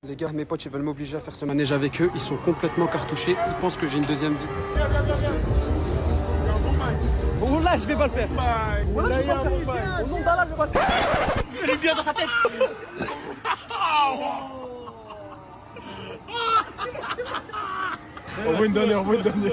Les gars, mes potes, ils veulent m'obliger à faire ce manège avec eux. Ils sont complètement cartouchés. Ils pensent que j'ai une deuxième vie. Bon, là, je vais pas le faire. Bon, là, je vais pas le faire. Au nom d'Allah, je vais pas le faire. Il est bien dans sa tête. On voit une dernière, on voit une dernière.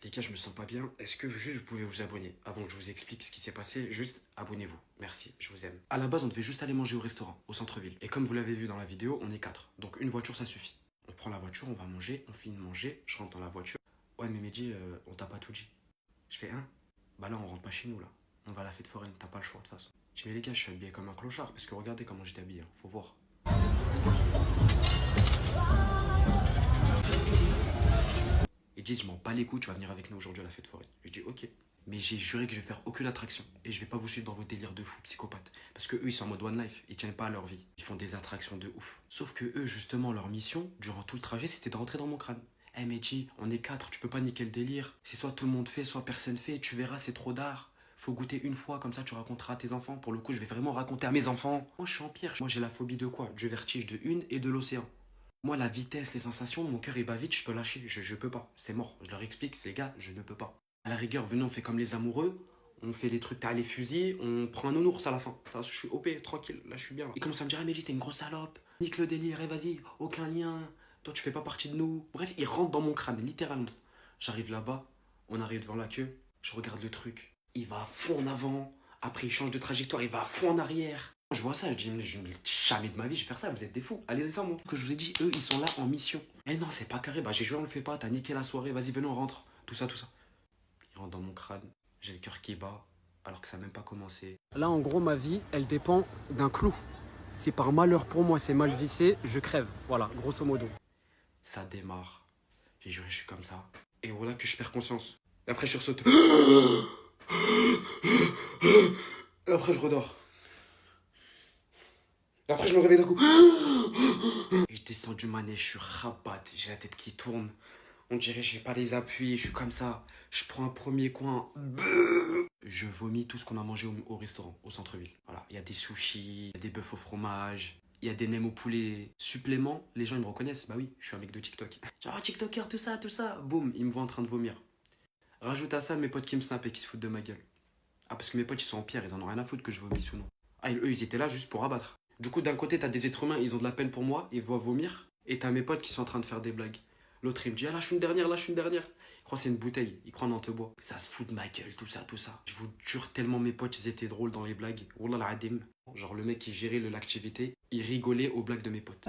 Les gars, je me sens pas bien. Est-ce que juste vous pouvez vous abonner avant que je vous explique ce qui s'est passé? Juste abonnez-vous. Merci, je vous aime. À la base, on devait juste aller manger au restaurant, au centre-ville. Et comme vous l'avez vu dans la vidéo, on est 4. Donc une voiture, ça suffit. On prend la voiture, on va manger, on finit de manger, je rentre dans la voiture. Ouais, mais Mehdi, on t'a pas tout dit. Je fais, hein? Bah là, on rentre pas chez nous, là. On va à la fête foraine, t'as pas le choix de toute façon. Je dis, mais les gars, je suis habillé comme un clochard, parce que regardez comment j'étais habillé, hein. Faut voir. Ils disent, je m'en bats les couilles, tu vas venir avec nous aujourd'hui à la fête foraine. Je dis, ok. Mais j'ai juré que je vais faire aucune attraction. Et je vais pas vous suivre dans vos délires de fou, psychopathes. Parce que eux, ils sont en mode one life. Ils tiennent pas à leur vie. Ils font des attractions de ouf. Sauf que eux, justement, leur mission, durant tout le trajet, c'était de rentrer dans mon crâne. Eh hey, Mehdi, on est 4, tu peux pas niquer le délire. C'est soit tout le monde fait, soit personne fait. Tu verras, c'est trop d'art. Faut goûter une fois, comme ça tu raconteras à tes enfants. Pour le coup, je vais vraiment raconter à mes enfants. Moi, je suis en pire. Moi, j'ai la phobie de quoi? Du vertige de une et de l'océan. Moi, la vitesse, les sensations, mon cœur il bat vite, je peux lâcher. Je peux pas. C'est mort. Je leur explique, les gars, je ne peux pas. À la rigueur, venez, on fait comme les amoureux. On fait des trucs, t'as les fusils, on prend un nounours à la fin. Ça, je suis OP, tranquille, là, je suis bien. Là. Il commence à me dire, ah, Mehdi, t'es une grosse salope. Nique le délire, et vas-y, aucun lien. Toi, tu fais pas partie de nous. Bref, il rentre dans mon crâne, littéralement. J'arrive là-bas, on arrive devant la queue, je regarde le truc. Il va à fond en avant. Après, il change de trajectoire, il va à fond en arrière. Je vois ça, je dis, jamais de ma vie, je vais faire ça, vous êtes des fous. Allez, ça, moi. Que je vous ai dit, eux, ils sont là en mission. Eh non, c'est pas carré, bah j'ai joué, on le fait pas, t'as niqué la soirée, vas-y, venez, on rentre. Tout ça, tout ça. Il rentre dans mon crâne, j'ai le cœur qui bat, alors que ça n'a même pas commencé. Là, en gros, ma vie, elle dépend d'un clou. Si par malheur pour moi, c'est mal vissé, je crève. Voilà, grosso modo. Ça démarre. J'ai juré, je suis comme ça. Et voilà que je perds conscience. Et après, je sursaute. Et après, je redors. Et après, je me réveille d'un coup. Et je descends du manège, je suis rabat, j'ai la tête qui tourne. On dirait que j'ai pas les appuis, je suis comme ça. Je prends un premier coin. Je vomis tout ce qu'on a mangé au restaurant, au centre-ville. Voilà, il y a des sushis, il y a des bœufs au fromage, il y a des nems au poulet. Supplément, les gens ils me reconnaissent. Bah oui, je suis un mec de TikTok. Genre, TikToker, tout ça, tout ça. Boum, ils me voient en train de vomir. Rajoute à ça mes potes qui me snappent et qui se foutent de ma gueule. Ah, parce que mes potes ils sont en pierre, ils en ont rien à foutre que je vomisse ou non. Ah, eux ils étaient là juste pour abattre. Du coup, d'un côté, t'as des êtres humains, ils ont de la peine pour moi, ils voient vomir. Et t'as mes potes qui sont en train de faire des blagues. L'autre, il me dit, ah, lâche une dernière, lâche une dernière. Il croit que c'est une bouteille, il croit en te bois. Ça se fout de ma gueule, tout ça, tout ça. Je vous jure, tellement mes potes, ils étaient drôles dans les blagues. Wallah l'adim. Genre, le mec qui gérait l'activité, il rigolait aux blagues de mes potes.